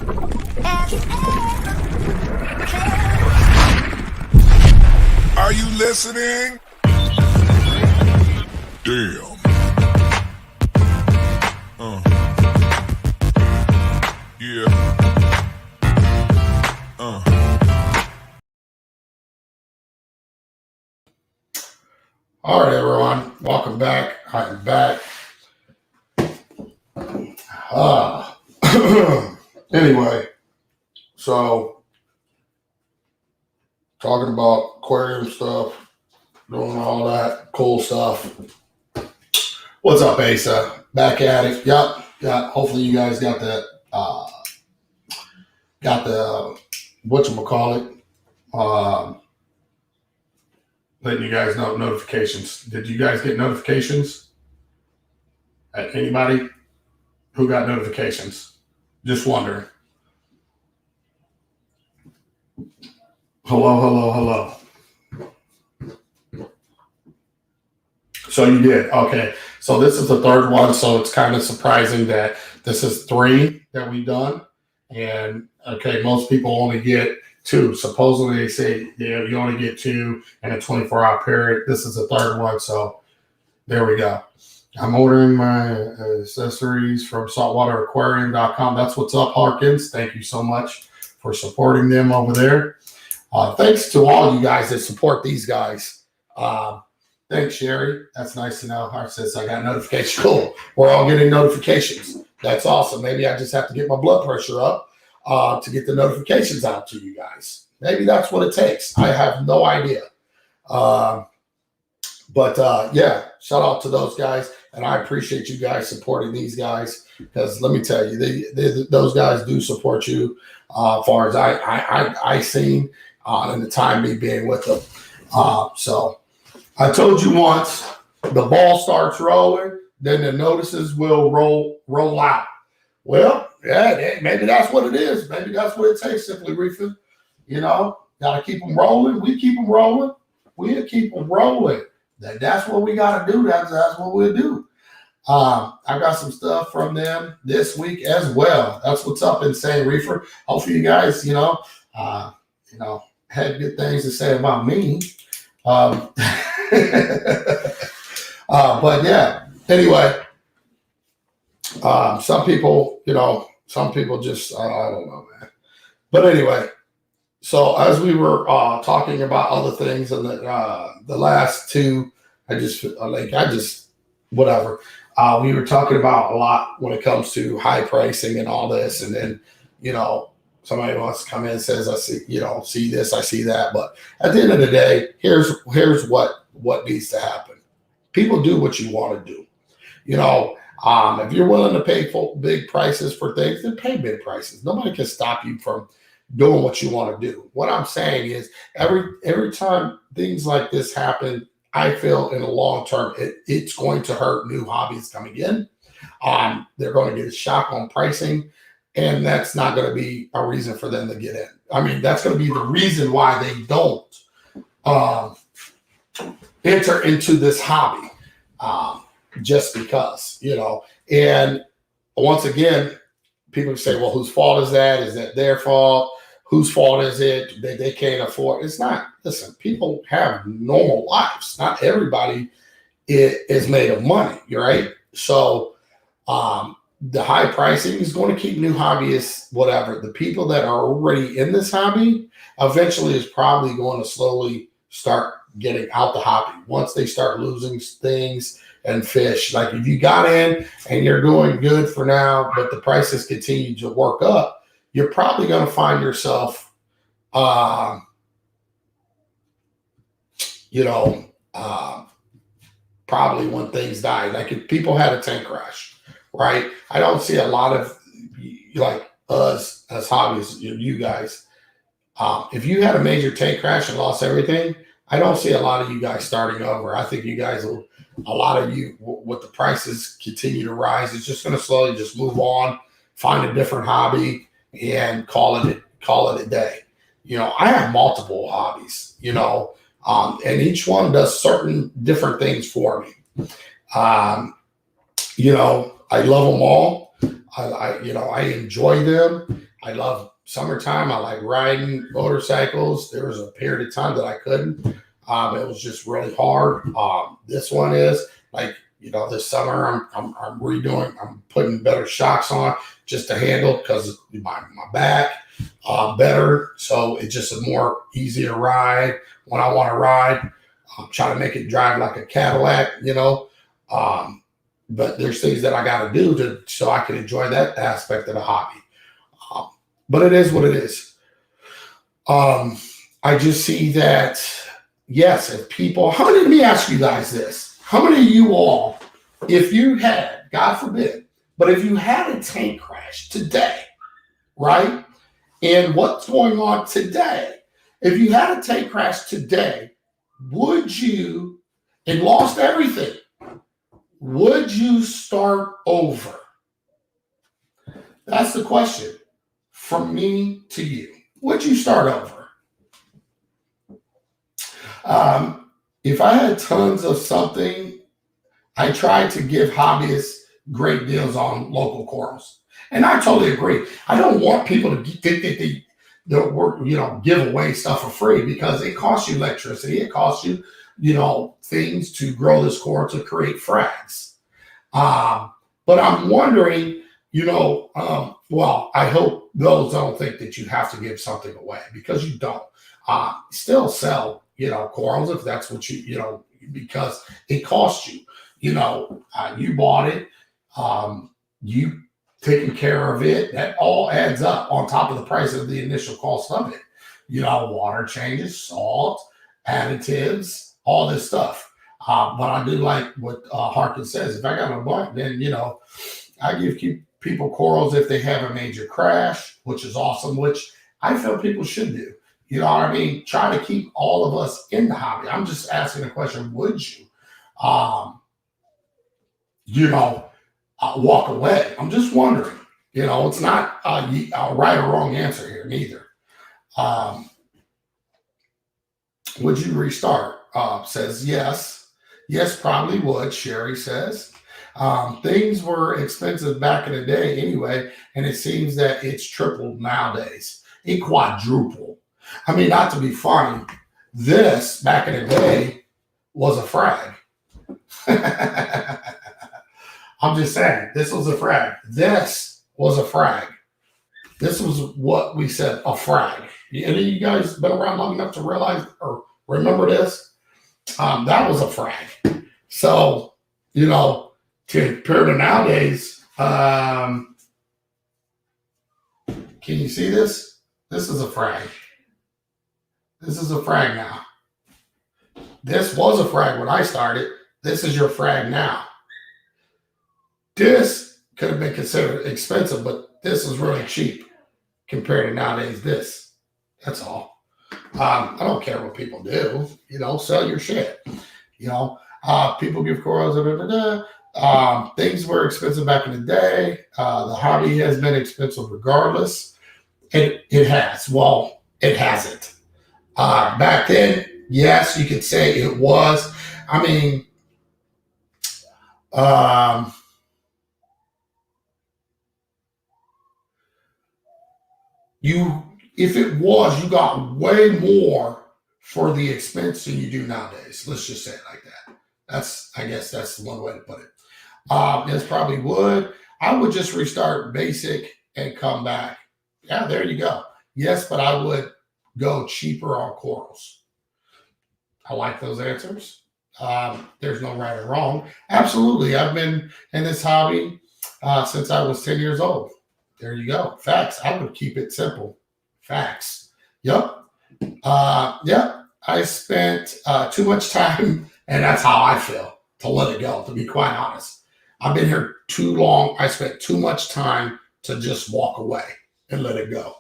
Are you listening? Damn. Yeah. All right, everyone. Welcome back. I'm back. Anyway, so talking about aquarium stuff, doing all that cool stuff. What's up, Asa? Back at it. Yep. Yeah. Hopefully you guys got that. Got the whatchamacallit. Letting you guys know notifications. Did you guys get notifications? Anybody who got notifications? Just wondering. Hello. So you did. Okay. So this is the third one. So it's kind of surprising that this is 3 that we've done. And okay, most people only get 2. Supposedly they say you only get 2 in a 24-hour period. This is the third one. So there we go. I'm ordering my accessories from saltwateraquarium.com. That's what's up, Harkins. Thank you so much for supporting them over there. Thanks to all you guys that support these guys. Thanks, Sherry. That's nice to know. Hart says I got notifications. Cool. We're all getting notifications. That's awesome. Maybe I just have to get my blood pressure up to get the notifications out to you guys. Maybe that's what it takes. I have no idea. But yeah, shout out to those guys. And I appreciate you guys supporting these guys, because let me tell you, those guys do support you as far as I seen in the time me being with them. So I told you once, the ball starts rolling, then the notices will roll out. Well, yeah, maybe that's what it is. Maybe that's what it takes, Simply Reefing. You know, got to keep them rolling. We keep them rolling. We'll keep them rolling. That's what we got to do. That's what we'll do. I got some stuff from them this week as well. That's what's up, Insane Reefer. Hopefully you guys, had good things to say about me. But yeah, anyway, some people just, I don't know, man. But anyway, so as we were talking about other things in the last 2, whatever. We were talking about a lot when it comes to high pricing and all this, and then somebody wants to come in and says, I see this, I see that. But at the end of the day, here's what needs to happen. People do what you want to do. If you're willing to pay big prices for things, then pay big prices. Nobody can stop you from doing what you want to do. What I'm saying is every time things like this happen, I feel in the long term, it's going to hurt new hobbies coming in. They're going to get a shock on pricing, and that's not going to be a reason for them to get in. I mean, that's going to be the reason why they don't enter into this hobby, just because, And once again, people say, well, whose fault is that? Is that their fault? Whose fault is it? They can't afford. It's not. Listen, people have normal lives. Not everybody is made of money, right? So the high pricing is going to keep new hobbyists, whatever. The people that are already in this hobby eventually is probably going to slowly start getting out the hobby once they start losing things and fish. Like if you got in and you're doing good for now, but the prices continue to work up, you're probably going to find yourself, probably when things die. Like if people had a tank crash, right? I don't see a lot of like us as hobbyists, you guys. If you had a major tank crash and lost everything, I don't see a lot of you guys starting over. I think you guys will, a lot of you, with the prices continue to rise, it's just going to slowly just move on, find a different hobby, and call it a day. I have multiple hobbies, and each one does certain different things for me. I love them all. I enjoy them. I love summertime. I like riding motorcycles. There was a period of time that I couldn't. It was just really hard. This one is like, this summer I'm redoing. I'm putting better shocks on just to handle because my back better. So it's just a more easier ride when I want to ride. I'm trying to make it drive like a Cadillac, but there's things that I got to do so I can enjoy that aspect of the hobby. But it is what it is. I just see that, yes, if people, let me ask you guys this. How many of you all, if you had, God forbid, but if you had a tank crash today, right? And what's going on today? If you had a tank crash today, would you, and lost everything, would you start over? That's the question from me to you. Would you start over? If I had tons of something, I tried to give hobbyists great deals on local corals. And I totally agree. I don't want people to think that they work, give away stuff for free because it costs you electricity. It costs you, things to grow this coral to create frags. But I'm wondering, well, I hope those don't think that you have to give something away because you don't. Still sell, corals if that's what because it costs you. You bought it, you taking care of it. That all adds up on top of the price of the initial cost of it. Water changes, salt, additives, all this stuff. But I do like what Harkins says. If I got a buck, then I give people corals if they have a major crash, which is awesome, which I feel people should do. You know what I mean? Try to keep all of us in the hobby. I'm just asking the question, would you, walk away? I'm just wondering. It's not a right or wrong answer here, neither. Would you restart? Says yes. Yes, probably would, Sherry says. Things were expensive back in the day anyway, and it seems that it's tripled nowadays. It quadrupled. I mean, not to be funny, this back in the day was a frag. I'm just saying, this was a frag. This was a frag. This was what we said, a frag. Any of you guys been around long enough to realize or remember this? That was a frag. So, compared to nowadays, can you see this? This is a frag. This is a frag now. This was a frag when I started. This is your frag now. This could have been considered expensive, but this is really cheap compared to nowadays this. That's all. I don't care what people do. Sell your shit. People give corals. Things were expensive back in the day. The hobby has been expensive regardless. It has. Well, it hasn't. Back then, yes, you could say it was. I mean, if it was, you got way more for the expense than you do nowadays. Let's just say it like that. I guess that's one way to put it. Yes, probably would. I would just restart basic and come back. Yeah, there you go. Yes, but I would go cheaper on corals. I like those answers. There's no right or wrong. Absolutely. I've been in this hobby since I was 10 years old. There you go. Facts. I would keep it simple. Facts. Yep. I spent too much time, and that's how I feel, to let it go, to be quite honest. I've been here too long. I spent too much time to just walk away and let it go.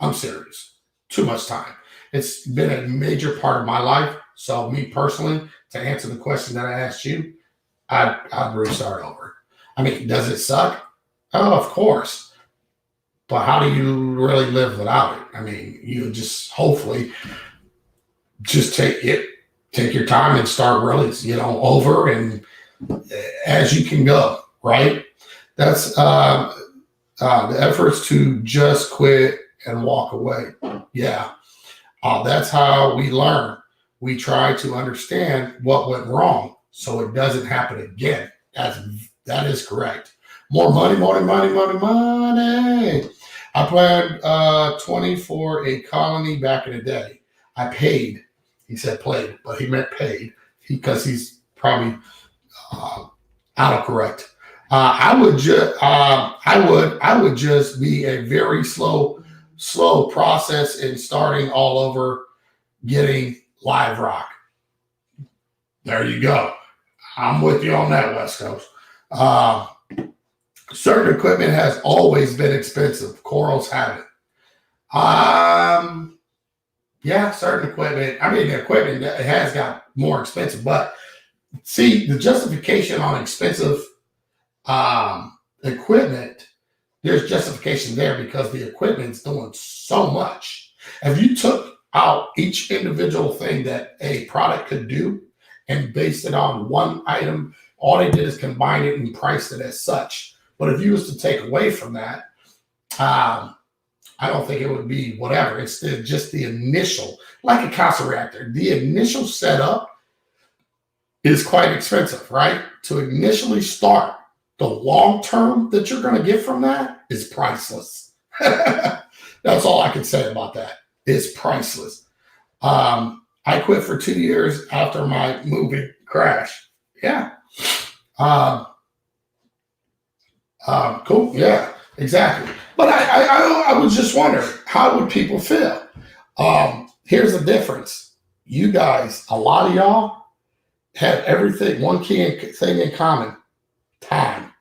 I'm serious. Too much time. It's been a major part of my life. So me personally, to answer the question that I asked you, I'd restart over. I mean, does it suck? Oh, of course. But how do you really live without it? I mean, you just hopefully just take your time and start really, over and as you can go, right? That's The efforts to just quit and walk away. Yeah. That's how we learn. We try to understand what went wrong so it doesn't happen again. That is correct. More money, money, money, money, money. I planned 20 for a colony back in the day. I paid. He said played, but he meant paid because he's probably autocorrect. I would just be a very slow process in starting all over, getting live rock. There you go. I'm with you on that, West Coast. Certain equipment has always been expensive. Corals have it. Yeah, certain equipment. I mean, the equipment has got more expensive, but see, the justification on expensive equipment, there's justification there because the equipment's doing so much. If you took out each individual thing that a product could do and based it on one item, all they did is combine it and priced it as such. But if you was to take away from that, I don't think it would be whatever. It's just the initial, like a CASA reactor, the initial setup is quite expensive, right? To initially start, the long term that you're going to get from that is priceless. That's all I can say about that. It's priceless. I quit for 2 years after my movie crash. Yeah. Cool. Yeah, exactly. But I was just wondering, how would people feel? Here's the difference. You guys, a lot of y'all have everything, one key thing in common: time.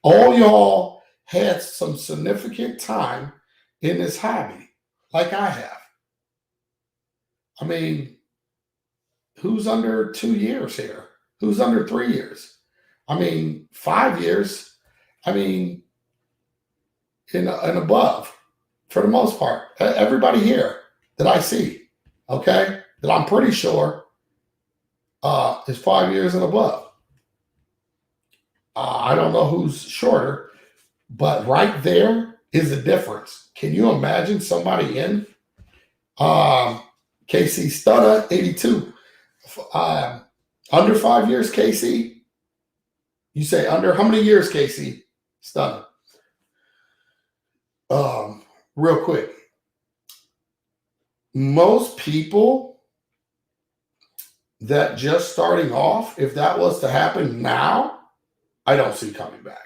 All y'all had some significant time in this hobby, like I have. I mean, who's under 2 years here? Who's under 3 years? I mean, 5 years. I mean, and above, for the most part. Everybody here that I see, okay, that I'm pretty sure is 5 years and above. I don't know who's shorter, but right there is the difference. Can you imagine somebody in KC Stunner 82? Under 5 years, KC? You say under how many years, KC Stunner? Real quick. Most people that just starting off, if that was to happen now, I don't see coming back.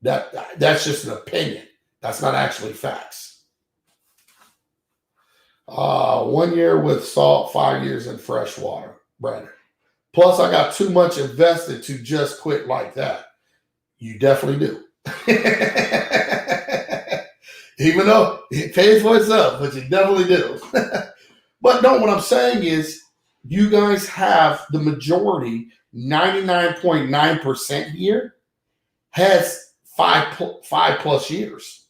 That's just an opinion. That's not actually facts. 1 year with salt, 5 years in freshwater, Brandon. Plus, I got too much invested to just quit like that. You definitely do. Even though it pays for itself, but you definitely do. But no, what I'm saying is you guys have the majority, 99.9% here, has five plus years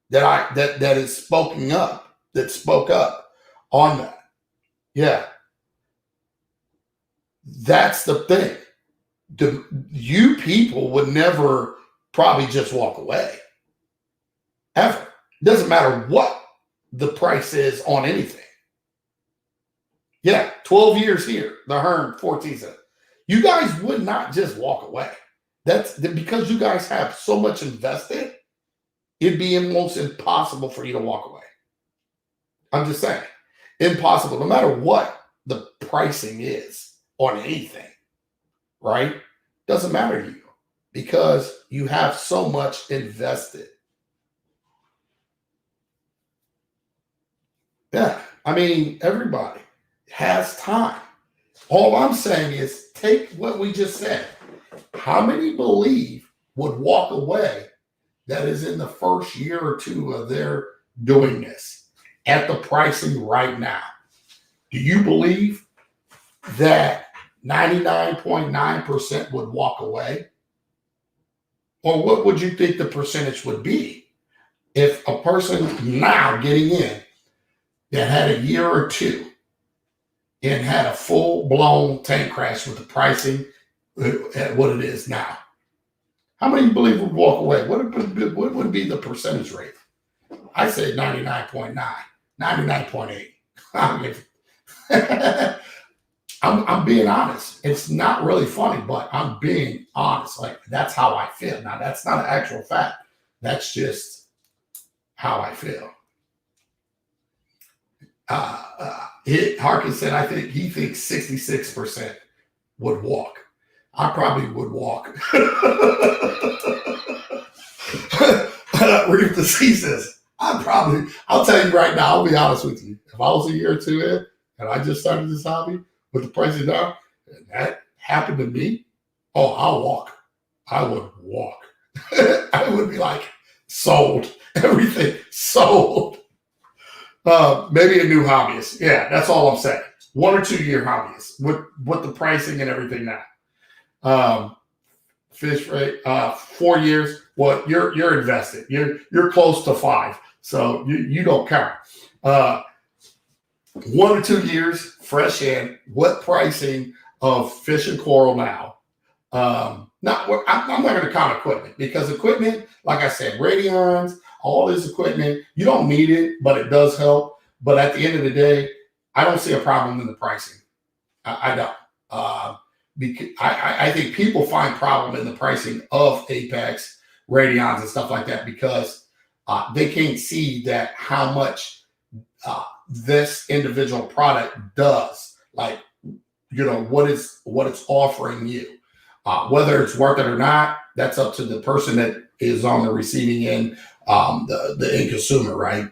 that is that spoke up on that. Yeah. That's the thing. You people would never probably just walk away. Ever. It doesn't matter what the price is on anything. Yeah, 12 years here, the Hearn 14 cents. You guys would not just walk away. That's because you guys have so much invested, it'd be almost impossible for you to walk away. I'm just saying, impossible, no matter what the pricing is on anything, right? Doesn't matter to you because you have so much invested. Yeah, I mean, everybody has time. All I'm saying is take what we just said. How many believe would walk away that is in the first year or two of their doing this at the pricing right now? Do you believe that 99.9% would walk away? Or what would you think the percentage would be if a person now getting in that had a year or two and had a full-blown tank crash with the pricing at what it is now? How many you believe would walk away? What would be the percentage rate? I say 99.9, 99.8. I mean, I'm being honest. It's not really funny, but I'm being honest. Like, that's how I feel. Now, that's not an actual fact. That's just how I feel. Harkins said, he thinks 66% would walk. I probably would walk. Reef the Sea says, I'll tell you right now, I'll be honest with you. If I was a year or two in and I just started this hobby with the prices down, and that happened to me, oh, I'll walk. I would walk. I would be like, sold. Everything sold. Maybe a new hobbyist. Yeah, that's all I'm saying. 1 or 2 year hobbyist with the pricing and everything now. Fish rate, 4 years. Well, you're invested. You're close to 5, so you don't count. 1 or 2 years, fresh in. What pricing of fish and coral now? I'm not going to count equipment, because equipment, like I said, radions, all this equipment, you don't need it, but it does help. But at the end of the day, I don't see a problem in the pricing. I don't. Because I think people find problem in the pricing of Apex, radions, and stuff like that, because they can't see that how much this individual product does. Like, what it's offering you. Whether it's worth it or not, that's up to the person that is on the receiving end, the end consumer, right?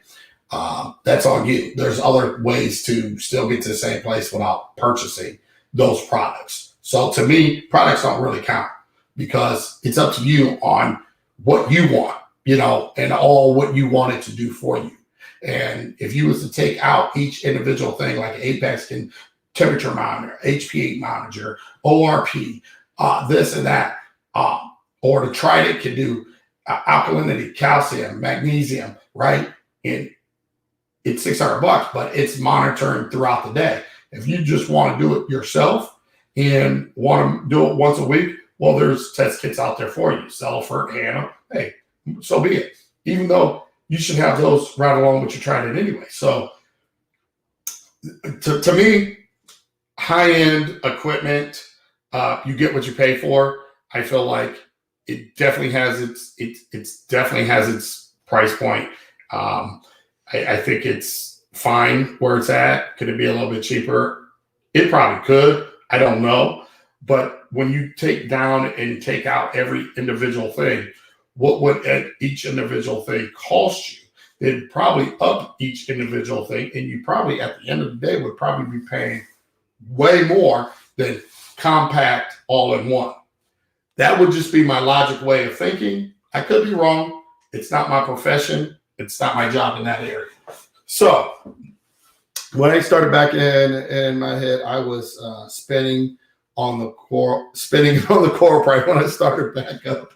That's on you. There's other ways to still get to the same place without purchasing those products. So to me, products don't really count, because it's up to you on what you want, and all what you want it to do for you. And if you was to take out each individual thing, like Apex can temperature monitor, HPA monitor, ORP, this and that, or the Trident can do alkalinity, calcium, magnesium, right? And it's $600, but it's monitoring throughout the day. If you just want to do it yourself and want to do it once a week, well, there's test kits out there for you. Selford, Hannah, hey, so be it. Even though you should have those right along with your Trident anyway. So to me, high-end equipment, you get what you pay for. I feel like it definitely has its price point. I think it's fine where it's at. Could it be a little bit cheaper? It probably could. I don't know. But when you take down and take out every individual thing, what would each individual thing cost you? They'd probably up each individual thing, and you probably, at the end of the day, would probably be paying way more than compact all in one. That would just be my logic way of thinking. I could be wrong. It's not my profession. It's not my job in that area. So when I started back in my head, I was spinning on the coral price. When I started back up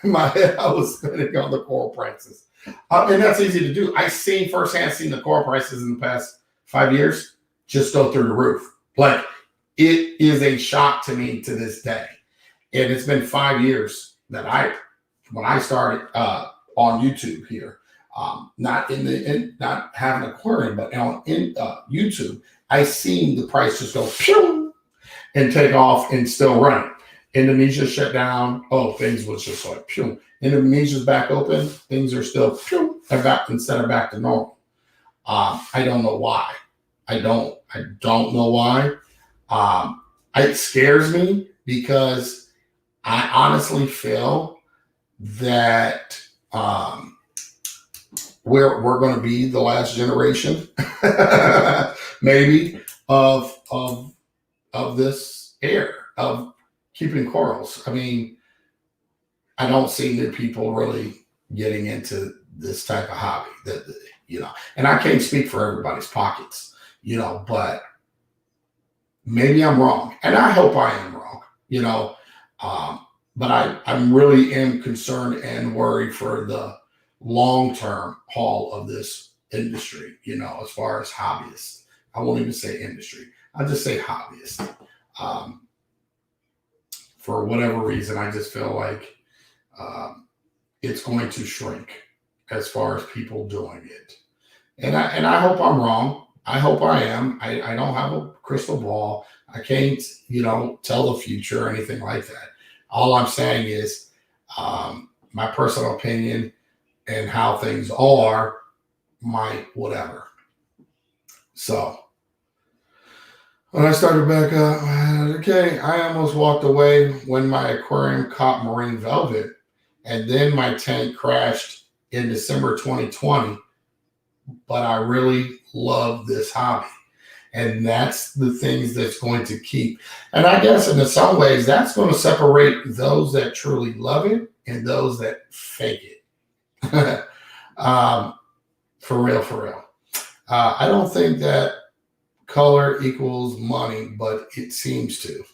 in my head, I was spinning on the coral prices. And that's easy to do. I firsthand seen the coral prices in the past 5 years just go through the roof. Like, it is a shock to me to this day. And it's been 5 years that when I started on YouTube here, not having an aquarium, but on YouTube, I seen the price just go pew and take off and still run. Indonesia shut down. Oh, things was just like pew. Indonesia's back open. Things are still pew instead of back to normal. I don't know why. I don't know why. It scares me, because I honestly feel that we're going to be the last generation, maybe, of this era of keeping corals. I mean, I don't see new people really getting into this type of hobby. And I can't speak for everybody's pockets, but maybe I'm wrong, and I hope I am wrong, but I'm really am concerned and worried for the long-term haul of this industry, as far as hobbyists. I won't even say industry. I'll just say hobbyist. For whatever reason, I just feel like it's going to shrink as far as people doing it. And I hope I'm wrong. I hope I am. I don't have a crystal ball. I can't, tell the future or anything like that. All I'm saying is my personal opinion and how things are, my whatever. So when I started back up, okay, I almost walked away when my aquarium caught marine velvet, and then my tank crashed in December 2020. But I really love this hobby. And that's the things that's going to keep. And I guess in some ways, that's going to separate those that truly love it and those that fake it. For real. I don't think that color equals money, but it seems to.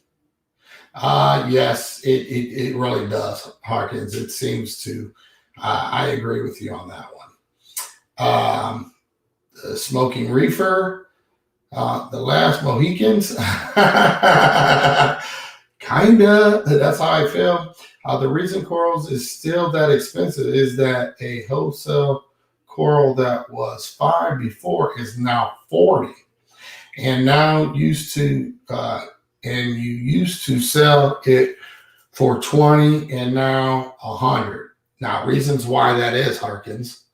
Yes, it really does, Harkins. It seems to. I agree with you on that one. The Smoking Reefer, the Last Mohicans, kinda. That's how I feel. The reason corals is still that expensive is that a wholesale coral that was $5 before is now $40, and now you used to sell it for $20 and now $100. Now, reasons why that is, Harkins.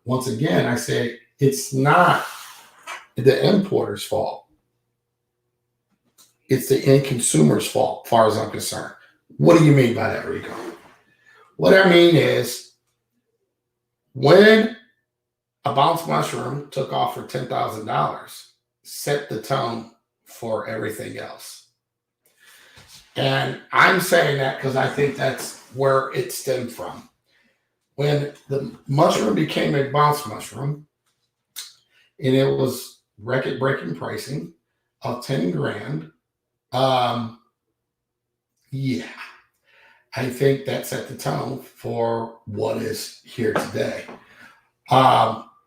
Once again, I say it's not the importer's fault. It's the end consumer's fault, as far as I'm concerned. What do you mean by that, Rico? What I mean is when a bounce mushroom took off for $10,000, set the tone for everything else. And I'm saying that because I think that's where it stemmed from. When the mushroom became a bounce mushroom, and it was record-breaking pricing of 10 grand, yeah, I think that set the tone for what is here today.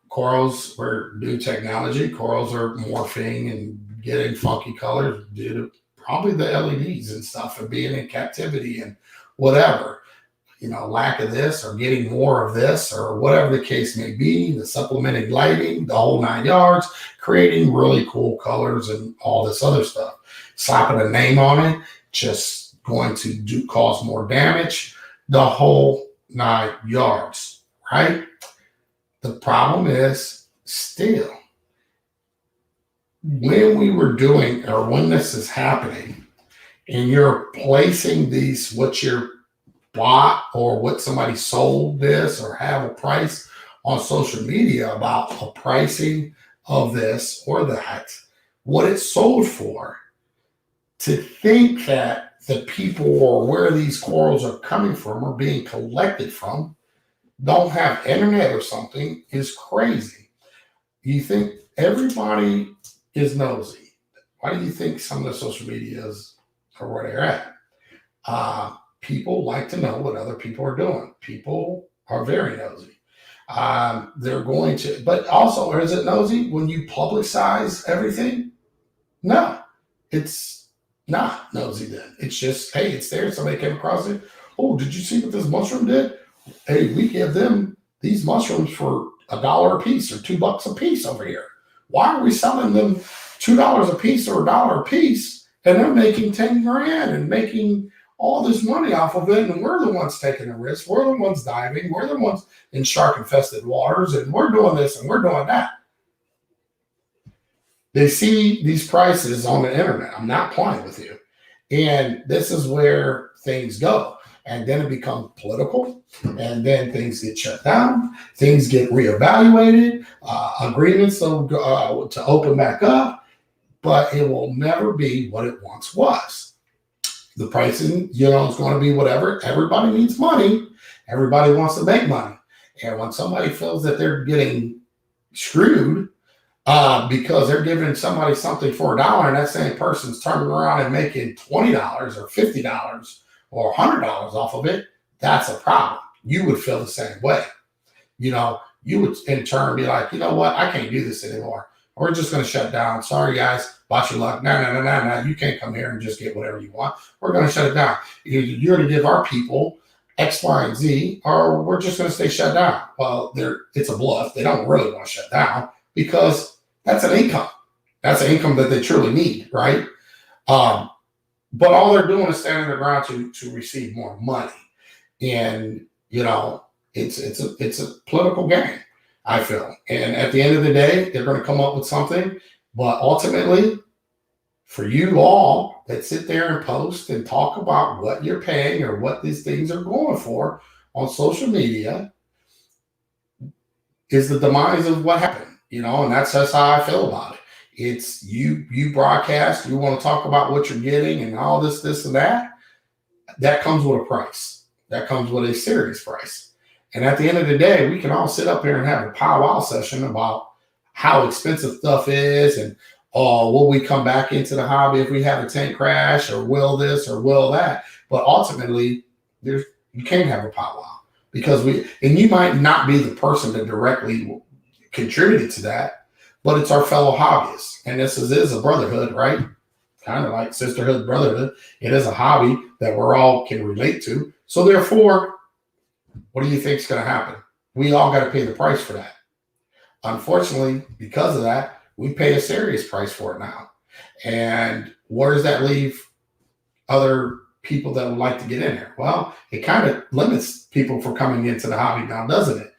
Corals were new technology. Corals are morphing and getting funky colors due to probably the LEDs and stuff and being in captivity and whatever. Lack of this or getting more of this or whatever the case may be, the supplemented lighting, the whole 9 yards, creating really cool colors and all this other stuff. Slapping a name on it, just going to cause more damage, the whole 9 yards, right? The problem is still, when we were doing, or when this is happening, and you're placing these, what you're bought or what somebody sold this or have a price on social media about a pricing of this or that, what it's sold for, to think that the people or where these corals are coming from or being collected from don't have internet or something is crazy. You think everybody is nosy. Why do you think some of the social medias are where they're at? People like to know what other people are doing. People are very nosy. They're going to, but also, is it nosy when you publicize everything? No, it's not nosy then. It's just, hey, it's there. Somebody came across it. Oh, did you see what this mushroom did? Hey, we give them these mushrooms for $1 a piece or $2 a piece over here. Why are we selling them $2 a piece or $1 a piece? And they're making 10 grand and making all this money off of it, and we're the ones taking the risk. We're the ones diving. We're the ones in shark-infested waters, and we're doing this and we're doing that. They see these prices on the internet. I'm not playing with you. And this is where things go. And then it becomes political, and then things get shut down. Things get reevaluated. Agreements to open back up, but it will never be what it once was. The pricing, is going to be whatever. Everybody needs money. Everybody wants to make money. And when somebody feels that they're getting screwed because they're giving somebody something for $1, and that same person's turning around and making $20 or $50 or $100 off of it, that's a problem. You would feel the same way. You would in turn be like, you know what? I can't do this anymore. We're just going to shut down. Sorry, guys. Botch your luck. No. You can't come here and just get whatever you want. We're going to shut it down. You're going to give our people X, Y, and Z, or we're just going to stay shut down. Well, it's a bluff. They don't really want to shut down because that's an income. That's an income that they truly need, right? But all they're doing is standing their ground to receive more money. And, it's a political game, I feel. And at the end of the day, they're going to come up with something. But ultimately, for you all that sit there and post and talk about what you're paying or what these things are going for on social media, is the demise of what happened, and that's how I feel about it. It's you broadcast, you want to talk about what you're getting and all this and that. That comes with a price. That comes with a serious price. And at the end of the day, we can all sit up here and have a powwow session about how expensive stuff is and will we come back into the hobby if we have a tank crash, or will this or will that. But ultimately, you can't have a powwow because you might not be the person that directly contributed to that, but it's our fellow hobbyists. And this is a brotherhood, right? Kind of like sisterhood, brotherhood. It is a hobby that we're all can relate to. So therefore, what do you think is going to happen? We all got to pay the price for that. Unfortunately, because of that, we pay a serious price for it now. And where does that leave other people that would like to get in there? Well, it kind of limits people from coming into the hobby now, doesn't it?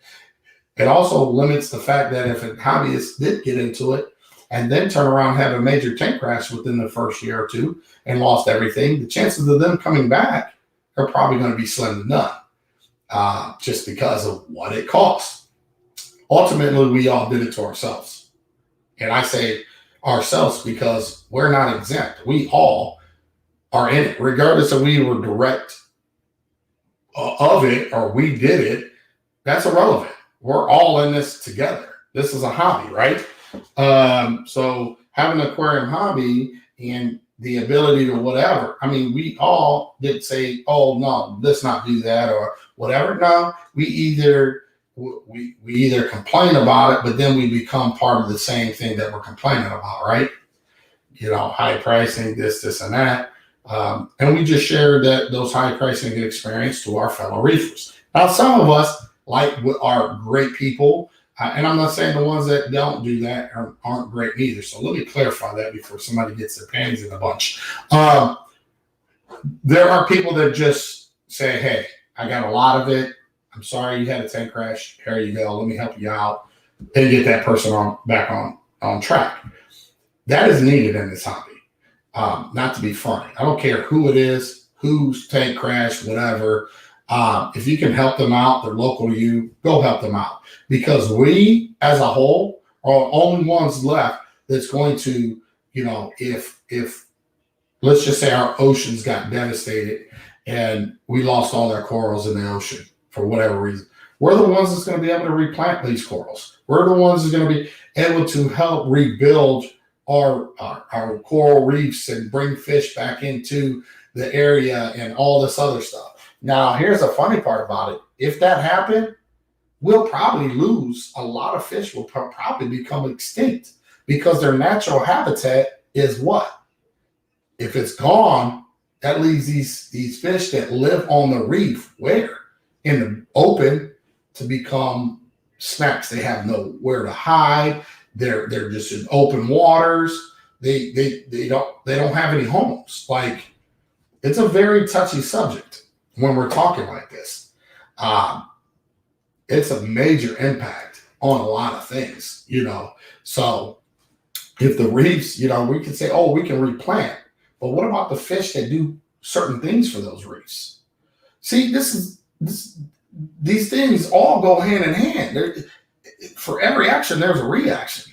It also limits the fact that if a hobbyist did get into it and then turn around and have a major tank crash within the first year or two and lost everything, the chances of them coming back are probably going to be slim to none, just because of what it costs. Ultimately, we all did it to ourselves. And I say ourselves because we're not exempt. We all are in it, regardless of we were direct of it or we did it. That's irrelevant. We're all in this together. This is a hobby, right? So having an aquarium hobby and the ability to whatever, I mean, we all did say, oh, no, let's not do that or whatever. No, we either complain about it, but then we become part of the same thing that we're complaining about, right? High pricing, this and that. And we just shared those high pricing experience to our fellow reefers. Now, some of us are great people, and I'm not saying the ones that don't do that aren't great either. So let me clarify that before somebody gets their panties in a bunch. There are people that just say, hey, I got a lot of it. I'm sorry you had a tank crash. Here you go. Let me help you out and get that person back on track. That is needed in this hobby. Not to be funny. I don't care who it is, whose tank crash, whatever. If you can help them out, they're local to you, go help them out. Because we, as a whole, are the only ones left that's going to, if let's just say our oceans got devastated and we lost all our corals in the ocean for whatever reason, we're the ones that's going to be able to replant these corals. We're the ones that's going to be able to help rebuild our coral reefs and bring fish back into the area and all this other stuff. Now, here's the funny part about it. If that happened, we'll probably lose a lot of fish. Will probably become extinct because their natural habitat is what? If it's gone, that leaves these fish that live on the reef, where? In the open, to become snacks. They have nowhere to hide. They're just in open waters. They don't have any homes. Like, it's a very touchy subject when we're talking like this. It's a major impact on a lot of things, So if the reefs, we can say, oh, we can replant. But what about the fish that do certain things for those reefs? See, these things all go hand in hand. For every action, there's a reaction.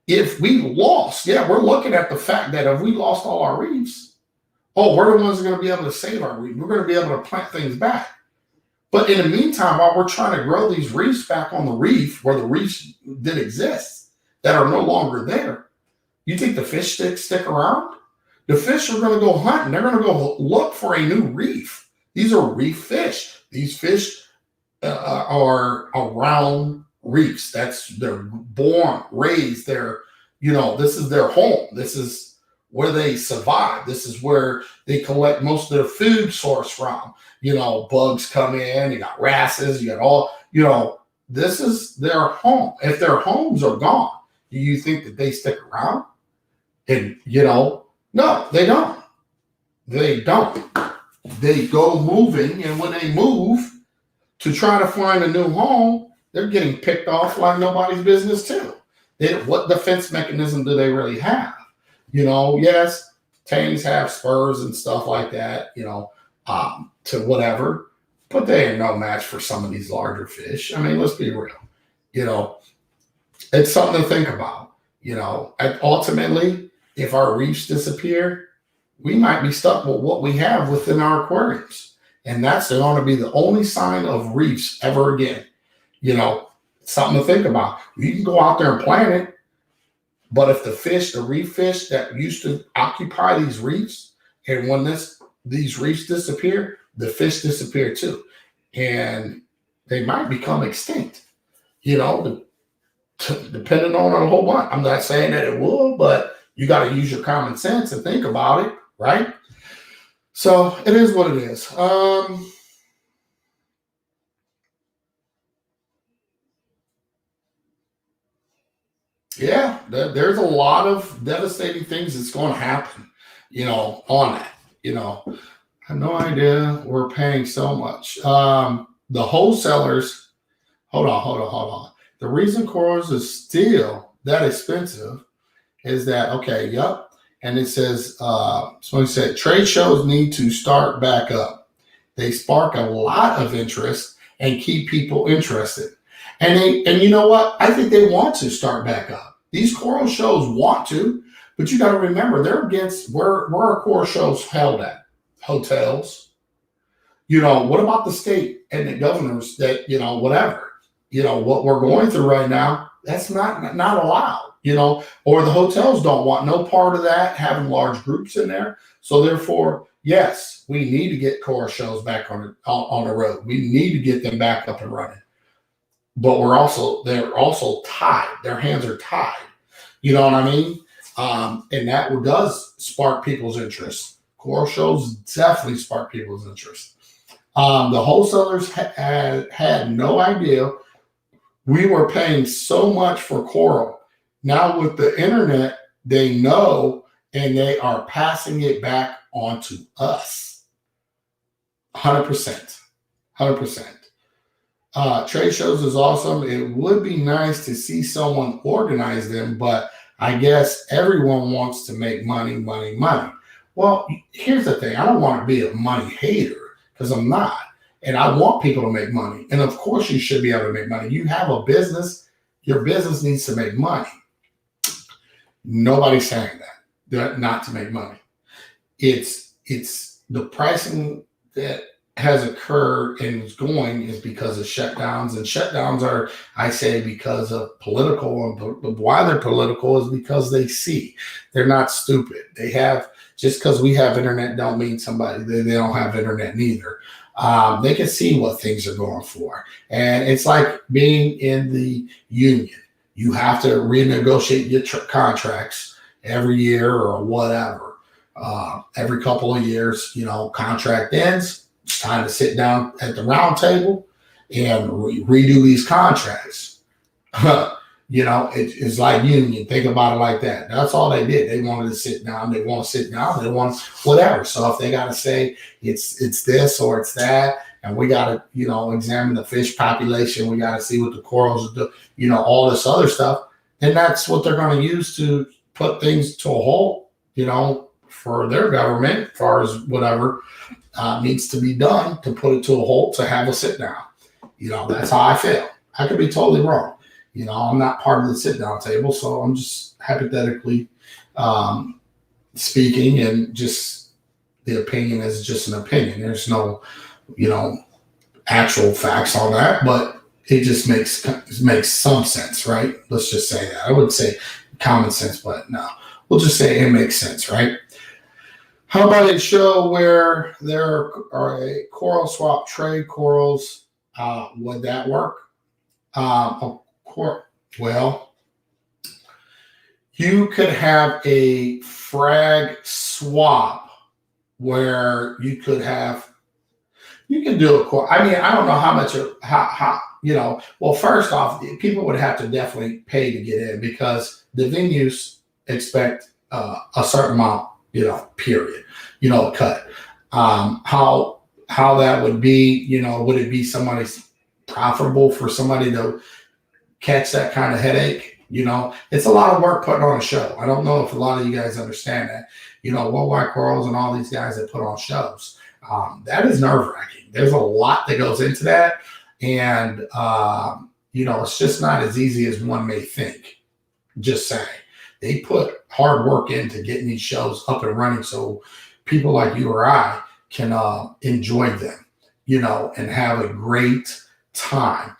If we lost, we're looking at the fact that if we lost all our reefs, we're the ones that are going to be able to save our reef. We're going to be able to plant things back. But in the meantime, while we're trying to grow these reefs back on the reef where the reefs did exist that are no longer there, you think the fish stick around? The fish are going to go hunting. They're going to go look for a new reef. These are reef fish. These fish are around reefs. They're born, raised. This is their home. This is where they survive. This is where they collect most of their food source from. Bugs come in, you got wrasses, you got all, this is their home. If their homes are gone, do you think that they stick around? And, no, they don't. They don't. They go moving, and when they move to try to find a new home, they're getting picked off like nobody's business too. What defense mechanism do they really have? Yes, tangs have spurs and stuff like that, to whatever, but they ain't no match for some of these larger fish. I mean, let's be real. It's something to think about. Ultimately, if our reefs disappear, we might be stuck with what we have within our aquariums. And that's going to be the only sign of reefs ever again. Something to think about. You can go out there and plant it, but if the reef fish that used to occupy these reefs, and when these reefs disappear, the fish disappear too. And they might become extinct, depending on a whole bunch. I'm not saying that it will, but you got to use your common sense and think about it, right? So it is what it is. Yeah, there's a lot of devastating things that's going to happen, on that. I have no idea we're paying so much. The wholesalers, hold on. The reason corals is still that expensive is that, okay, yep. And it says, someone said, trade shows need to start back up. They spark a lot of interest and keep people interested. And you know what? I think they want to start back up. These coral shows want to, but you got to remember, they're against where are coral shows held at? Hotels. What about the state and the governors that, whatever, what we're going through right now, that's not allowed, or the hotels don't want no part of that, having large groups in there. So therefore, yes, we need to get coral shows back on the road. We need to get them back up and running. But they're also tied. Their hands are tied. You know what I mean? And that does spark people's interest. Coral shows definitely spark people's interest. The wholesalers had no idea we were paying so much for coral. Now with the internet, they know, and they are passing it back onto us. 100%. Trade shows is awesome. It would be nice to see someone organize them, but I guess everyone wants to make money. Well, here's the thing. I don't want to be a money hater because I'm not. And I want people to make money. And of course you should be able to make money. You have a business. Your business needs to make money. Nobody's saying that not to make money. It's the pricing that has occurred and is going is because of shutdowns. And shutdowns are, I say, because of political. And why they're political is because they see. They're not stupid. They have, just because we have internet don't mean they don't have internet neither. They can see what things are going for. And it's like being in the union. You have to renegotiate your contracts every year or whatever. Every couple of years, contract ends. It's time to sit down at the round table and redo these contracts. It's like union. Think about it like that. That's all they did. They wanted to sit down. They want to sit down. They want whatever. So if they got to say it's this or it's that, and we got to, examine the fish population, we got to see what the corals do, all this other stuff, then that's what they're going to use to put things to a halt, for their government, as far as whatever needs to be done to put it to a halt, to have a sit down. That's how I feel. I could be totally wrong. I'm not part of the sit down table, so I'm just hypothetically speaking, and just the opinion is just an opinion. There's no, actual facts on that, but it just makes some sense, right? Let's just say that. I would say common sense, but no, we'll just say it makes sense, right? How about a show where there are a coral swap trade corals? Would that work? Well, You could have a frag swap where you can do a, I mean, I don't know how much, how, well, first off, people would have to definitely pay to get in because the venues expect a certain amount, period, cut. How that would be, would it be somebody's profitable for somebody to catch that kind of headache? It's a lot of work putting on a show. I don't know if a lot of you guys understand that. Worldwide Corals and all these guys that put on shows. That is nerve-wracking. There's a lot that goes into that. And, it's just not as easy as one may think. Just saying. They put hard work into getting these shows up and running so people like you or I can enjoy them, and have a great time.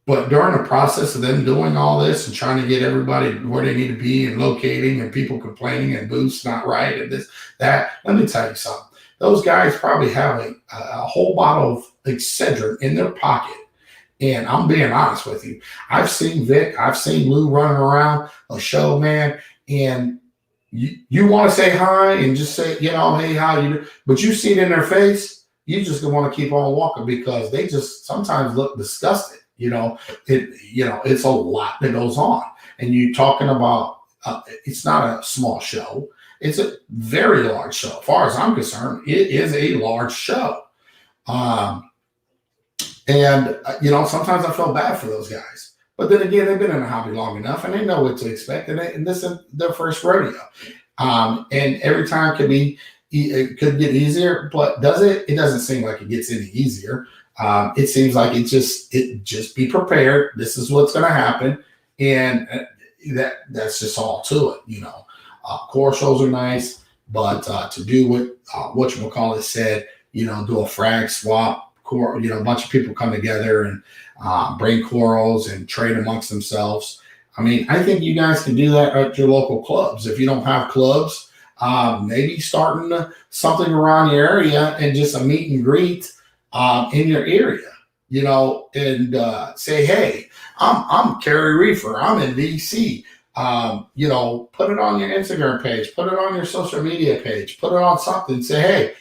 But during the process of them doing all this and trying to get everybody where they need to be and locating and people complaining and booths not right and this, that, let me tell you something. Those guys probably have a whole bottle of Excedrin in their pocket. And I'm being honest with you. I've seen Vic, I've seen Lou running around a show, man, and you want to say hi and just say, hey, how you do? But you see it in their face, you just want to keep on walking because they just sometimes look disgusted. It's a lot that goes on. And you talking about, it's not a small show. It's a very large show. As far as I'm concerned, it is a large show. Sometimes I feel bad for those guys. But then again, they've been in the hobby long enough and they know what to expect. And this is their first rodeo. And every time it could get easier, but does it? It doesn't seem like it gets any easier. It seems like it just be prepared. This is what's going to happen. And that's just all to it. Core shows are nice, but to do what whatchamacallit said, do a frag swap, a bunch of people come together and bring corals and trade amongst themselves. I mean, I think you guys can do that at your local clubs. If you don't have clubs, maybe starting something around your area and just a meet and greet in your area, and say, hey, I'm Kerry Reefer. I'm in DC. Put it on your Instagram page, put it on your social media page, put it on something. Say, hey,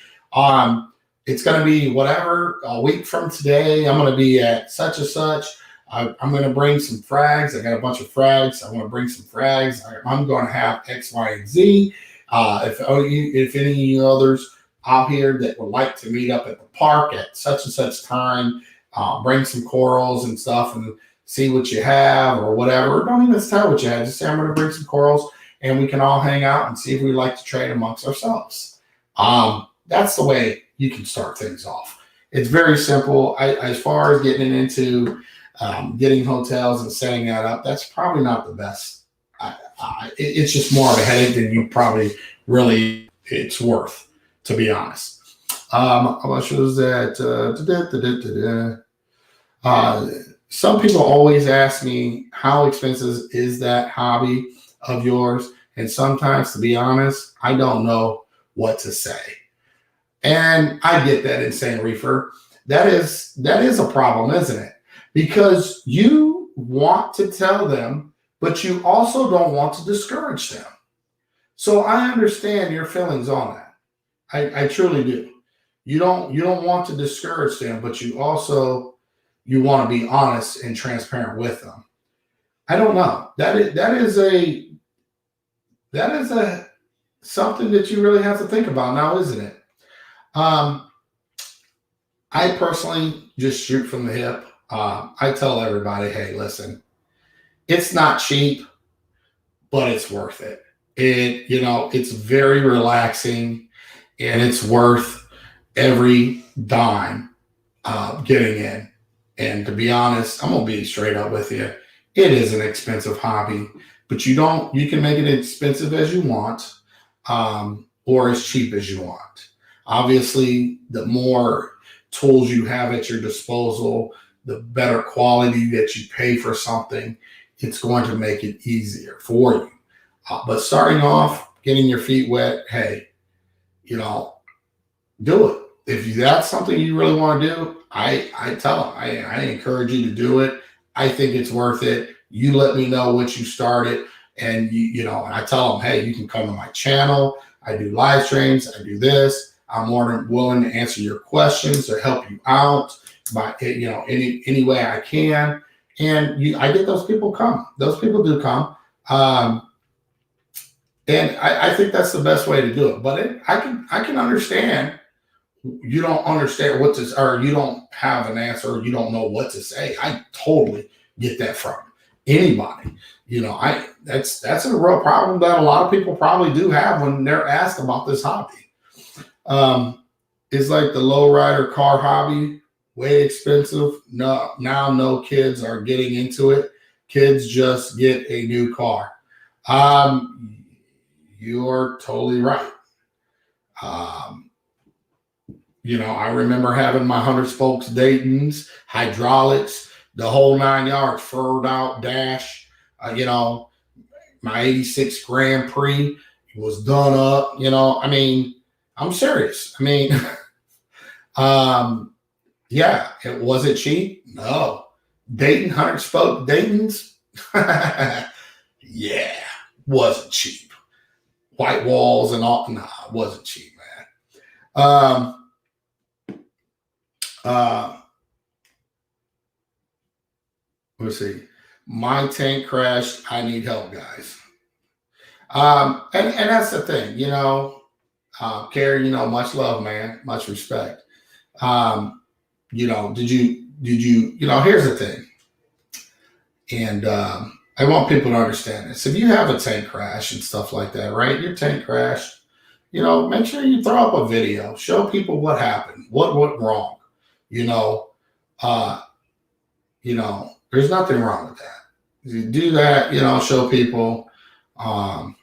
it's going to be whatever a week from today. I'm going to be at such and such. I'm going to bring some frags. I got a bunch of frags. I want to bring some frags. I'm going to have X, Y, and Z. If any of you others out here that would like to meet up at the park at such and such time, bring some corals and stuff and see what you have or whatever. Don't even tell what you have. Just say, I'm going to bring some corals and we can all hang out and see if we like to trade amongst ourselves. That's the way you can start things off. It's very simple. As far as getting into getting hotels and setting that up, that's probably not the best. It's just more of a headache than you probably really it's worth, to be honest. How much was that? Some people always ask me, how expensive is that hobby of yours? And sometimes, to be honest, I don't know what to say. And I get that, Insane Reefer. That is a problem, isn't it? Because you want to tell them, but you also don't want to discourage them. So I understand your feelings on that. I truly do. You don't want to discourage them, but you want to be honest and transparent with them. I don't know. That is something that you really have to think about now, isn't it? I personally just shoot from the hip. I tell everybody, hey, listen, it's not cheap, but it's worth it. It's very relaxing and it's worth every dime getting in. And to be honest, I'm going to be straight up with you. It is an expensive hobby, but you can make it expensive as you want, or as cheap as you want. Obviously, the more tools you have at your disposal, the better quality that you pay for something, it's going to make it easier for you. But starting off, getting your feet wet, hey, do it. If that's something you really want to do, I tell them, I encourage you to do it. I think it's worth it. You let me know once you start it. And and I tell them, hey, you can come to my channel. I do live streams. I do this. I'm more than willing to answer your questions or help you out by any way I can. And I get those people come. Those people do come. And I think that's the best way to do it. But I can understand you don't understand what to, or you don't have an answer, or you don't know what to say. I totally get that from anybody. That's a real problem that a lot of people probably do have when they're asked about this hobby. It's like the lowrider car hobby, way expensive. No kids are getting into it. Kids just get a new car. You're totally right. I remember having my 100 spokes Daytons, hydraulics, the whole 9 yards, furrowed out dash. My 86 Grand Prix was done up. I'm serious. Yeah, it wasn't cheap. No, Dayton 100 spoke Daytons. Yeah, wasn't cheap. White walls and all. Nah, it wasn't cheap, man. Let's see. My tank crashed. I need help, guys. And that's the thing, Carrie, much love, man, much respect. Did you, here's the thing. And, I want people to understand this. If you have a tank crash and stuff like that, right? Your tank crashed, make sure you throw up a video, show people what happened, what went wrong, there's nothing wrong with that. You do that, show people, and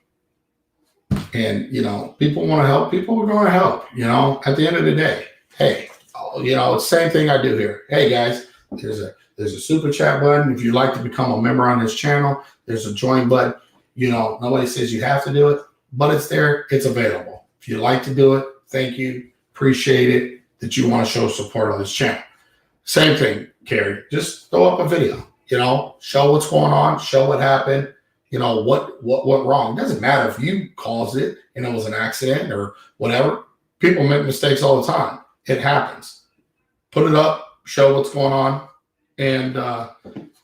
people want to help. People are going to help. At the end of the day, hey, it's the same thing I do here. Hey guys, there's a super chat button. If you'd like to become a member on this channel, there's a join button. Nobody says you have to do it, but it's there. It's available. If you'd like to do it, thank you. Appreciate it that you want to show support on this channel. Same thing, Carrie. Just throw up a video. Show what's going on. Show what happened. What went wrong. It doesn't matter if you caused it and it was an accident or whatever. People make mistakes all the time. It happens. Put it up. Show what's going on. And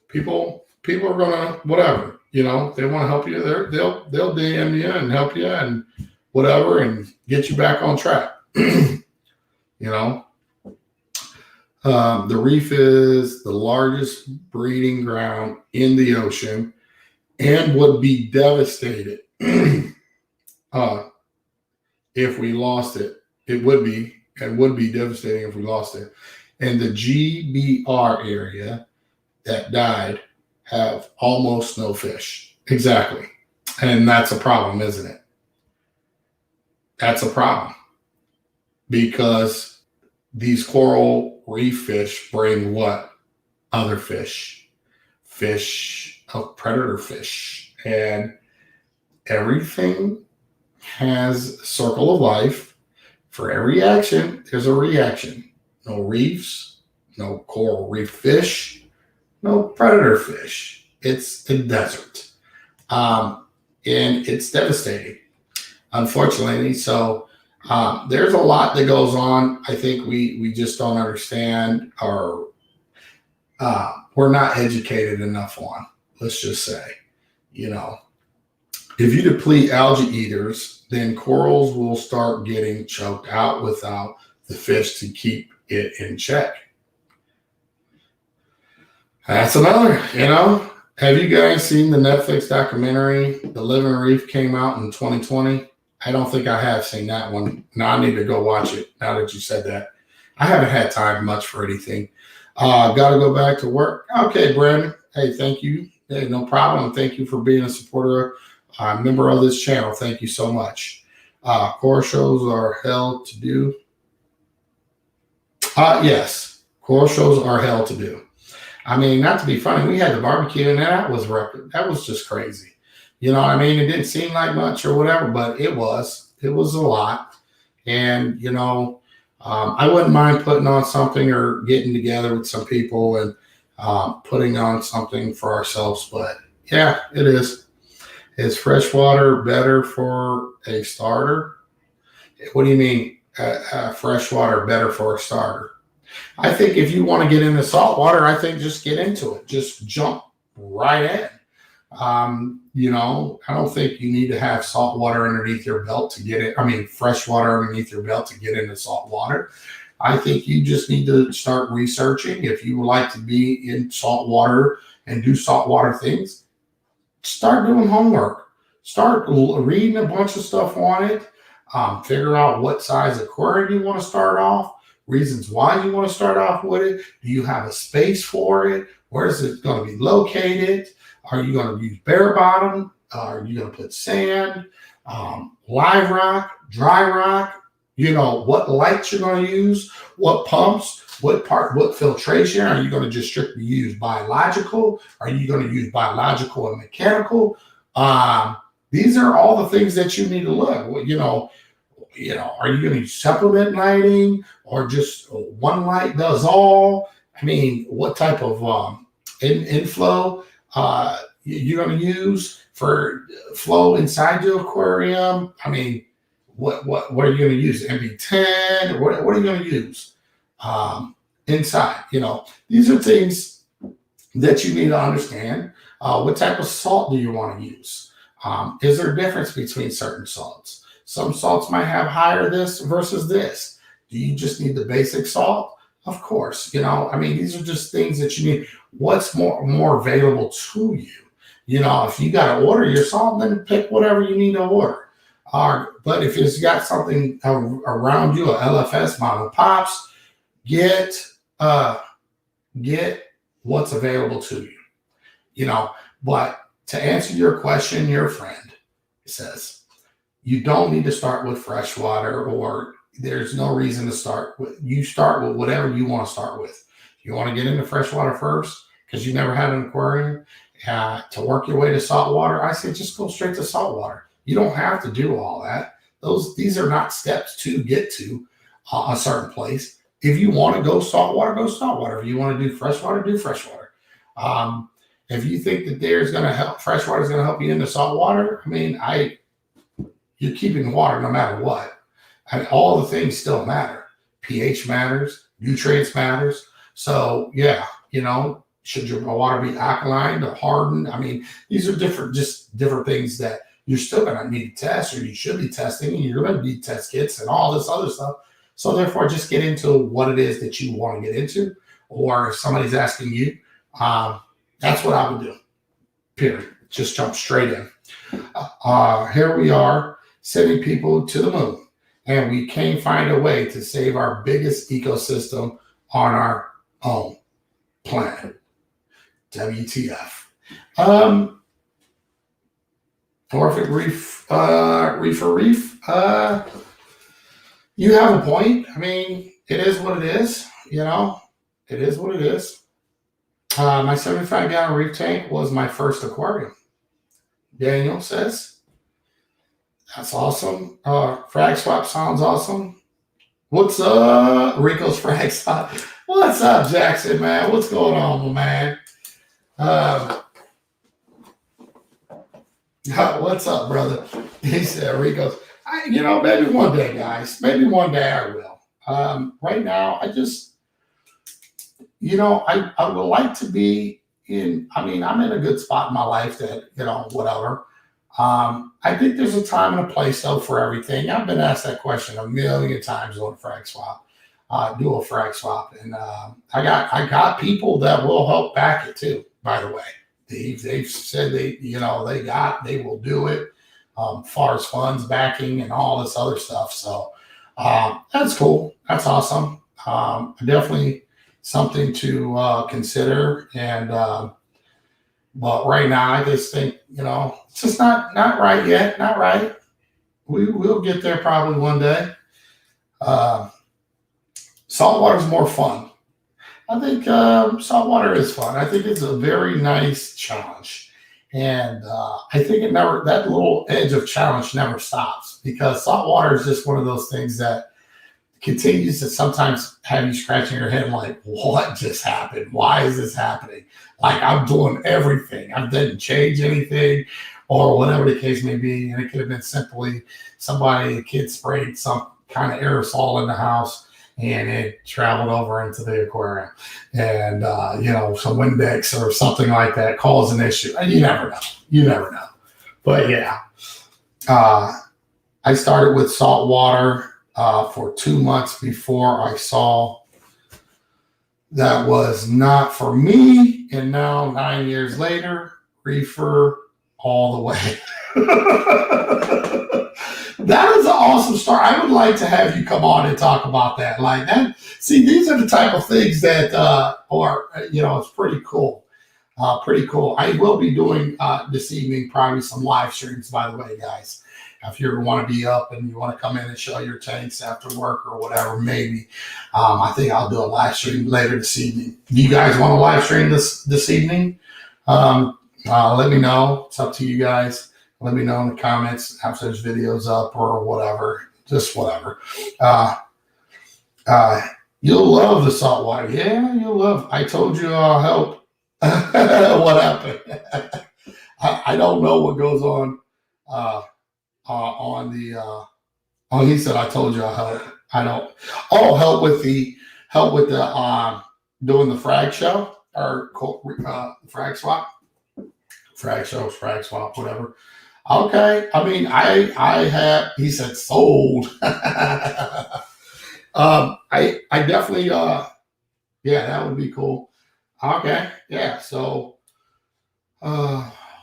people are gonna whatever, they want to help you. They'll DM you and help you and whatever and get you back on track. The reef is the largest breeding ground in the ocean and would be devastated if we lost it. It would be devastating if we lost it. And the GBR area that died have almost no fish. Exactly. And that's a problem, isn't it? That's a problem. Because these coral reef fish bring what? Other fish. Predator fish. And everything has a circle of life. For every action, there's a reaction. No reefs, no coral reef fish, no predator fish. It's a desert. And it's devastating, unfortunately. So there's a lot that goes on. I think we just don't understand, or we're not educated enough on, let's just say. If you deplete algae eaters, then corals will start getting choked out without the fish to keep it in check. That's another, Have you guys seen the Netflix documentary, The Living Reef, came out in 2020? I don't think I have seen that one. Now I need to go watch it now that you said that. I haven't had time much for anything. Got to go back to work. Okay, Brandon. Hey, thank you. Hey, no problem. Thank you for being a supporter, member of this channel. Thank you so much. Core shows are hell to do. Yes, core shows are hell to do. Not to be funny, we had the barbecue and that was just crazy. It didn't seem like much or whatever, but it was a lot. And, I wouldn't mind putting on something or getting together with some people and putting on something for ourselves. But yeah, it is. Is freshwater better for a starter? What do you mean, freshwater better for a starter? I think if you want to get into saltwater, I think just get into it. Just jump right in. I don't think you need to have salt water underneath your belt to get it. I mean, fresh water underneath your belt to get into salt water. I think you just need to start researching. If you would like to be in salt water and do saltwater things, start doing homework. Start reading a bunch of stuff on it. Figure out what size aquarium you want to start off, reasons why you want to start off with it. Do you have a space for it? Where is it going to be located? Are you going to use bare bottom? Are you going to put sand, live rock, dry rock? What lights you're going to use, what pumps, what filtration. Are you going to just strictly use biological? Are you going to use biological and mechanical? These are all the things that you need to look. Are you going to use supplement lighting or just one light does all? I mean, what type of inflow you're going to use for flow inside your aquarium? I mean, what are you going to use? MB10? What are you going to use inside? These are things that you need to understand. What type of salt do you want to use? Is there a difference between certain salts? Some salts might have higher this versus this. Do you just need the basic salt? Of course, these are just things that you need. What's more available to you? If you got to order your salt, then pick whatever you need to order. But if it's got something around you, a LFS, mom and pops, get what's available to you. But to answer your question, your friend says you don't need to start with freshwater, or there's no reason to start with. You start with whatever you want to start with. You want to get into freshwater first because you never had an aquarium. To work your way to saltwater, I say just go straight to saltwater. You don't have to do all that. These are not steps to get to a certain place. If you want to go saltwater, go saltwater. If you want to do freshwater, do freshwater. If you think that freshwater is going to help you into saltwater, you're keeping water no matter what. All the things still matter. pH matters, nutrients matters. So yeah, should your water be alkaline or hardened? These are different things that you're still going to need to test, or you should be testing, and you're going to need test kits and all this other stuff. So therefore, just get into what it is that you want to get into, or if somebody's asking you, that's what I would do. Period. Just jump straight in. Here we are sending people to the moon, and we can't find a way to save our biggest ecosystem on our own planet. WTF. Orphic reef, reef. You have a point. It is what it is. It is what it is. My 75-gallon reef tank was my first aquarium. Daniel says, that's awesome. Frag swap sounds awesome. What's up? Rico's frag swap. What's up, Jackson, man? What's going on, my man? What's up, brother? He said, Rico's. Maybe one day, guys. Maybe one day I will. Right now, I just, I would like to be I'm in a good spot in my life that, whatever. I think there's a time and a place, though, for everything. I've been asked that question a million times on a frag swap. Do a frag swap. And I got people that will help back it, too, by the way. They've said they will do it. Far as funds backing and all this other stuff. So that's cool. That's awesome. Definitely something to consider. And but right now, I just think it's just not right yet. Not right. We will get there probably one day. Saltwater is more fun. I think saltwater is fun. I think it's a very nice challenge. And I think that little edge of challenge never stops, because saltwater is just one of those things that continues to sometimes have you scratching your head like, what just happened? Why is this happening? Like, I'm doing everything. I didn't change anything or whatever the case may be. And it could have been simply a kid sprayed some kind of aerosol in the house and it traveled over into the aquarium. And, some Windex or something like that caused an issue. And you never know. You never know. But yeah, I started with saltwater for 2 months before I saw that was not for me. And now 9 years later, reefer all the way. That is an awesome story. I would like to have you come on and talk about that. Like that. See, these are the type of things that are, it's pretty cool. Pretty cool. I will be doing this evening probably some live streams, by the way, guys. If you ever want to be up and you want to come in and show your tanks after work or whatever, maybe. I think I'll do a live stream later this evening. Do you guys want to live stream this evening? Let me know. It's up to you guys. Let me know in the comments after there's videos up or whatever. Just whatever. You'll love the saltwater. Yeah, you'll love. I told you I'll help. What happened? I don't know what goes on the. He said I told you I'll help. I don't. Oh, help with the doing the frag show or frag swap. Frag show, frag swap, whatever. Okay. I mean, I have, he said sold. I definitely, yeah, that would be cool. Okay. Yeah. So,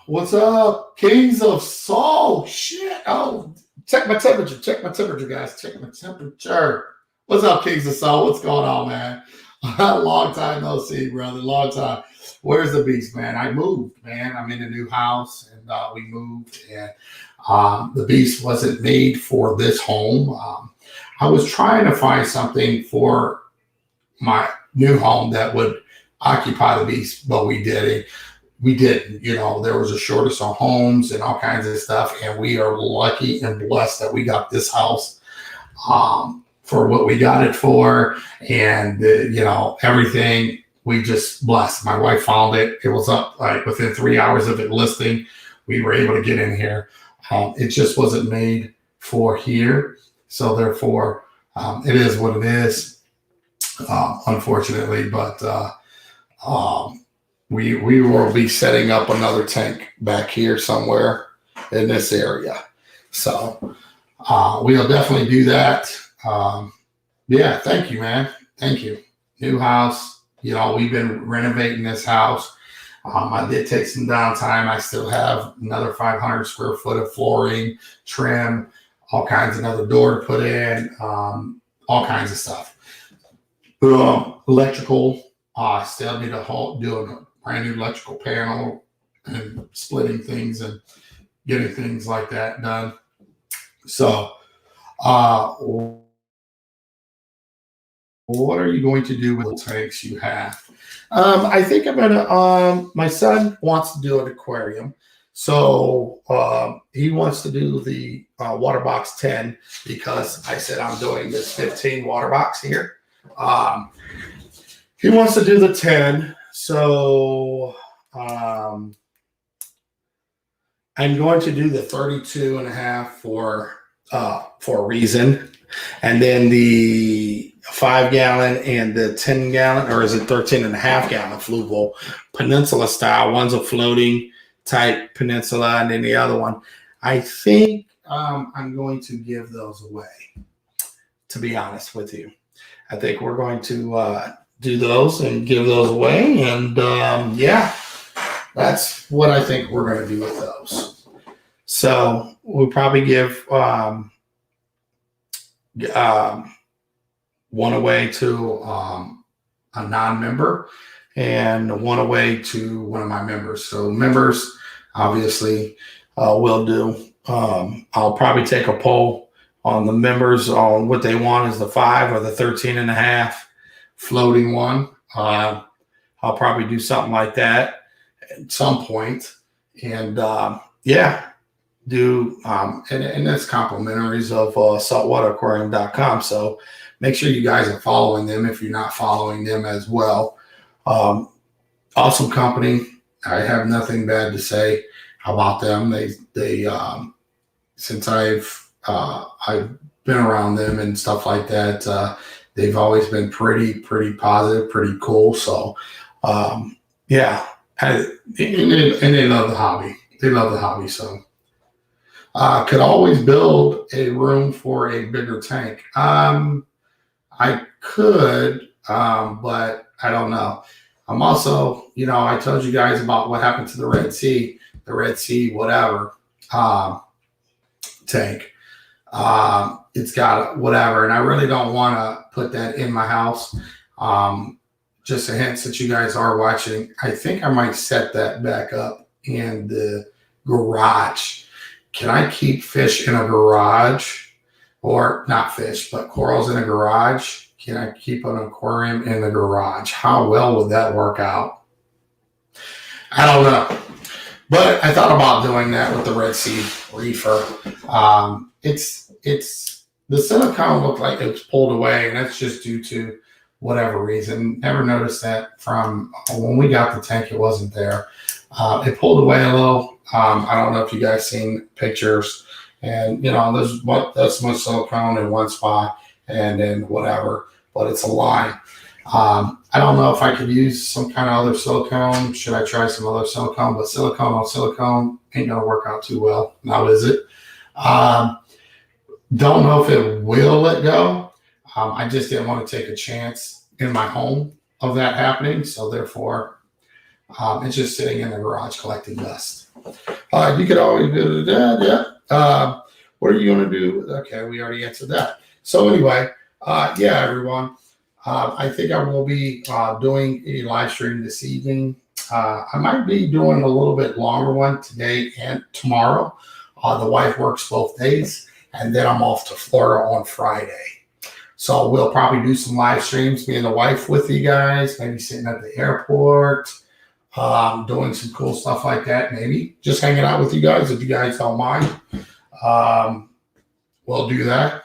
what's up? Kings of Soul. Shit. Oh, check my temperature, guys. Check my temperature. What's up, Kings of Soul? What's going on, man? Long time no see, brother. Long time. Where's the beast, man? I moved, man. I'm in a new house, and we moved, and the beast wasn't made for this home. I was trying to find something for my new home that would occupy the beast, but we didn't. There was a shortage of homes and all kinds of stuff, and we are lucky and blessed that we got this house for what we got it for, and everything. We just blessed. My wife found it. It was up like within 3 hours of it listing. We were able to get in here. It just wasn't made for here. So therefore, it is what it is, unfortunately. But we will be setting up another tank back here somewhere in this area. So we'll definitely do that. Yeah, thank you, man. Thank you. New house. We've been renovating this house. I did take some downtime. I still have another 500 square foot of flooring, trim, all kinds of another door to put in, all kinds of stuff. Electrical. Still need to do a brand new electrical panel and splitting things and getting things like that done. So, what are you going to do with the tanks you have? I think I'm gonna. My son wants to do an aquarium, so he wants to do the water box 10 because I said I'm doing this 15 water box here. He wants to do the 10, so I'm going to do the 32.5 for a reason, and then the 5 gallon and the 10 gallon, or is it 13.5 gallon fluval peninsula style. One's a floating type peninsula, and then the other one, I think I'm going to give those away, to be honest with you. I think we're going to do those and give those away. And yeah, that's what I think we're going to do with those. So we'll probably give one away to a non-member and one away to one of my members. So members, obviously, will do. I'll probably take a poll on the members on what they want, is the 5 or the 13.5 floating one. I'll probably do something like that at some point. And yeah, do, and that's complimentaries of saltwateraquarium.com. So make sure you guys are following them if you're not following them as well. Awesome company. I have nothing bad to say about them. They since I've been around them and stuff like that, they've always been pretty positive, pretty cool. So yeah, and they love the hobby. They love the hobby. So could always build a room for a bigger tank. I could, but I don't know. I'm also, I told you guys about what happened to the Red Sea whatever tank. It's got whatever, and I really don't want to put that in my house. Just a hint, since you guys are watching, I think I might set that back up in the garage. Can I keep fish in a garage? Or not fish, but corals in a garage? Can I keep an aquarium in the garage? How well would that work out? I don't know. But I thought about doing that with the Red Sea reefer. It's the silicone looked like it was pulled away, and that's just due to whatever reason. Never noticed that from when we got the tank, it wasn't there. It pulled away a little. I don't know if you guys seen pictures, and there's that's much silicone in one spot, and then whatever, but it's a line. I don't know if I could use some kind of other silicone. Should I try some other silicone? But silicone on silicone ain't gonna work out too well. Now is it? Don't know if it will let go. I just didn't want to take a chance in my home of that happening. So therefore, it's just sitting in the garage collecting dust. You could always do that. Yeah. What are you going to do? Okay, we already answered that. So anyway, yeah, everyone. I think I will be doing a live stream this evening. I might be doing a little bit longer one today and tomorrow. The wife works both days, and then I'm off to Florida on Friday. So we'll probably do some live streams, me and the wife with you guys, maybe sitting at the airport, doing some cool stuff like that, maybe just hanging out with you guys if you guys don't mind. We'll do that.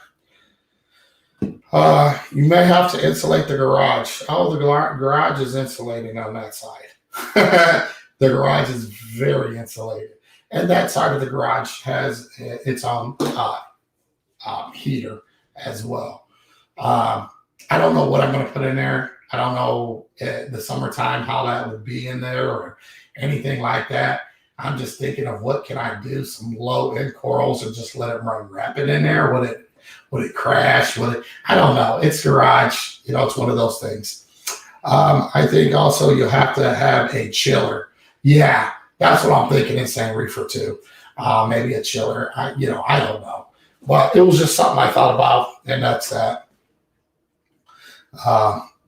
You may have to insulate the garage. Oh, the garage is insulated on that side. The garage is very insulated. And that side of the garage has its own heater as well. I don't know what I'm going to put in there. I don't know the summertime how that would be in there or anything like that. I'm just thinking of what can I do, some low-end corals, or just let it run rapid in there. Would it crash? I don't know. It's garage. It's one of those things. I think also you'll have to have a chiller. Yeah, that's what I'm thinking in San Reefer too. Maybe a chiller. I don't know. But it was just something I thought about, and that's that.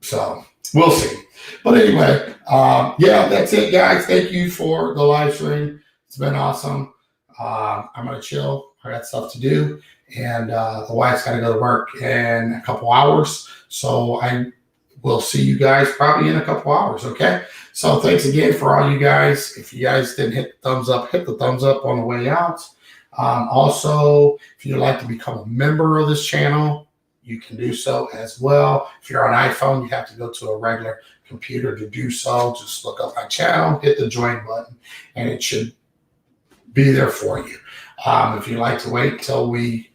So we'll see. But anyway, yeah, that's it, guys. Thank you for the live stream. It's been awesome. I'm going to chill. I got stuff to do. And the wife's got to go to work in a couple hours. So I will see you guys probably in a couple hours, okay? So thanks again for all you guys. If you guys didn't hit the thumbs up, hit the thumbs up on the way out. Also, if you'd like to become a member of this channel, you can do so as well. If you're on iPhone, you have to go to a regular computer to do so. Just look up my channel, hit the join button, and it should be there for you. If you'd like to wait till we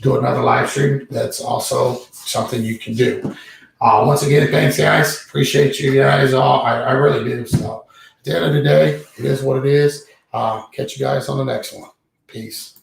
do another live stream, that's also something you can do. Once again, thanks, guys. Appreciate you guys all. I really do. So at the end of the day, it is what it is. Catch you guys on the next one. Peace.